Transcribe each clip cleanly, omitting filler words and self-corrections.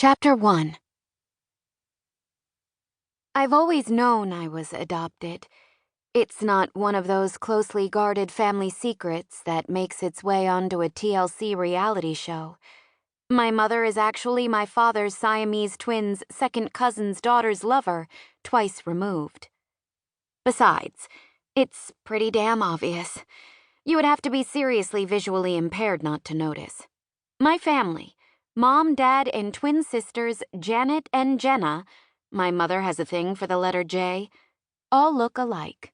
Chapter 1. I've always known I was adopted. It's not one of those closely guarded family secrets that makes its way onto a TLC reality show. My mother is actually my father's Siamese twins' second cousin's daughter's lover, twice removed. Besides, it's pretty damn obvious. You would have to be seriously visually impaired not to notice. My family, Mom, Dad, and twin sisters Janet and Jenna, my mother has a thing for the letter J, all look alike.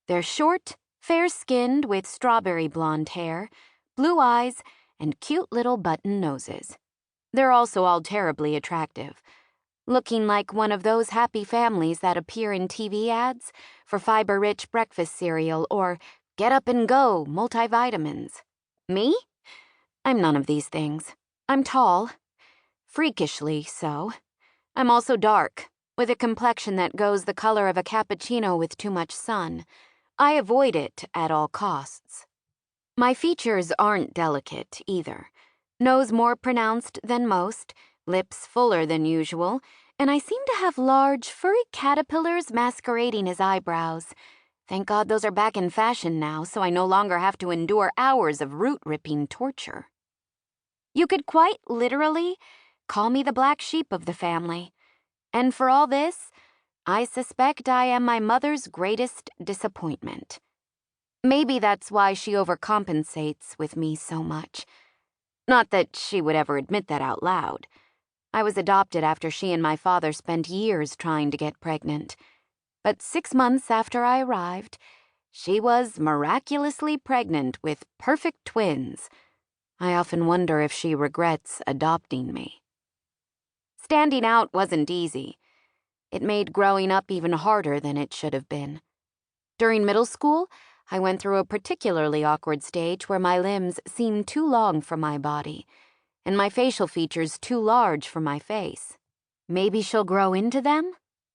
They're short, fair-skinned with strawberry blonde hair, blue eyes, and cute little button noses. They're also all terribly attractive, looking like one of those happy families that appear in TV ads for fiber-rich breakfast cereal or get up and go multivitamins. Me? I'm none of these things. I'm tall, freakishly so. I'm also dark, with a complexion that goes the color of a cappuccino with too much sun. I avoid it at all costs. My features aren't delicate, either. Nose more pronounced than most, lips fuller than usual, and I seem to have large, furry caterpillars masquerading as eyebrows. Thank God those are back in fashion now, so I no longer have to endure hours of root-ripping torture. You could quite literally call me the black sheep of the family. And for all this, I suspect I am my mother's greatest disappointment. Maybe that's why she overcompensates with me so much. Not that she would ever admit that out loud. I was adopted after she and my father spent years trying to get pregnant. But 6 months after I arrived, she was miraculously pregnant with perfect twins. I often wonder if she regrets adopting me. Standing out wasn't easy. It made growing up even harder than it should have been. During middle school, I went through a particularly awkward stage where my limbs seemed too long for my body, and my facial features too large for my face. Maybe she'll grow into them?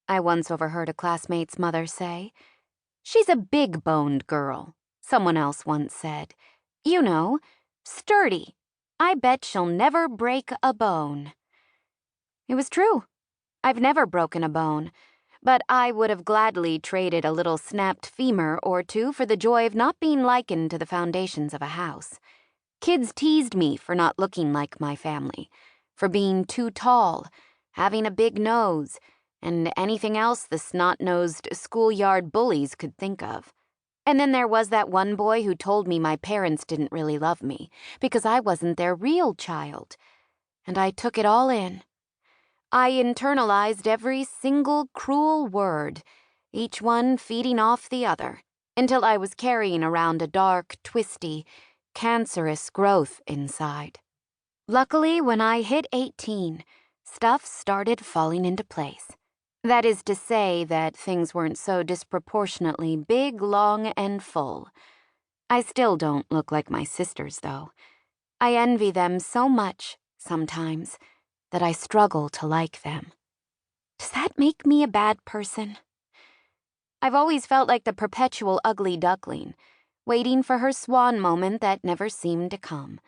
I once overheard a classmate's mother say. She's a big-boned girl, someone else once said. You know, sturdy. I bet she'll never break a bone. It was true. I've never broken a bone, but I would have gladly traded a little snapped femur or two for the joy of not being likened to the foundations of a house. Kids teased me for not looking like my family, for being too tall, having a big nose, and anything else the snot-nosed schoolyard bullies could think of. And then there was that one boy who told me my parents didn't really love me because I wasn't their real child. And I took it all in. I internalized every single cruel word, each one feeding off the other, until I was carrying around a dark, twisty, cancerous growth inside. Luckily, when I hit 18, stuff started falling into place. That is to say that things weren't so disproportionately big, long, and full. I still don't look like my sisters, though. I envy them so much, sometimes, that I struggle to like them. Does that make me a bad person? I've always felt like the perpetual ugly duckling, waiting for her swan moment that never seemed to come.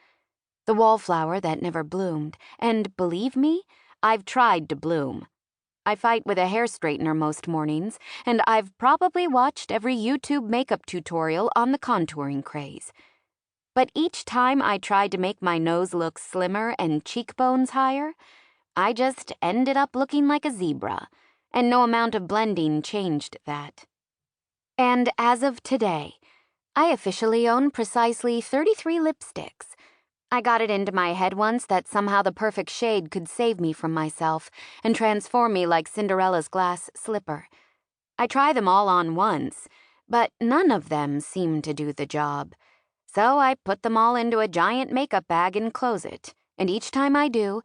The wallflower that never bloomed, and believe me, I've tried to bloom. I fight with a hair straightener most mornings, and I've probably watched every YouTube makeup tutorial on the contouring craze. But each time I tried to make my nose look slimmer and cheekbones higher, I just ended up looking like a zebra, and no amount of blending changed that. And as of today, I officially own precisely 33 lipsticks. I got it into my head once that somehow the perfect shade could save me from myself and transform me like Cinderella's glass slipper. I try them all on once, but none of them seem to do the job. So I put them all into a giant makeup bag and close it, and each time I do,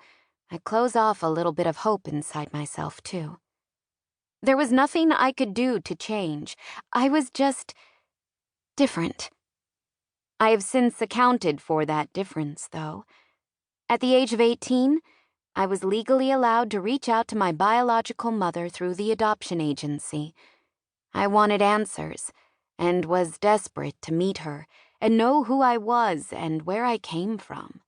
I close off a little bit of hope inside myself, too. There was nothing I could do to change. I was just different. I have since accounted for that difference, though. At the age of 18, I was legally allowed to reach out to my biological mother through the adoption agency. I wanted answers, and was desperate to meet her and know who I was and where I came from.